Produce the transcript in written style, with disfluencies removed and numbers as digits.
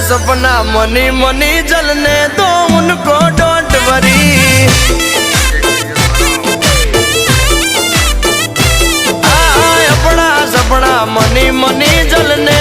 सपना money money जलने दो उनको डोंट वरी अपना सपना मनी मनी जलने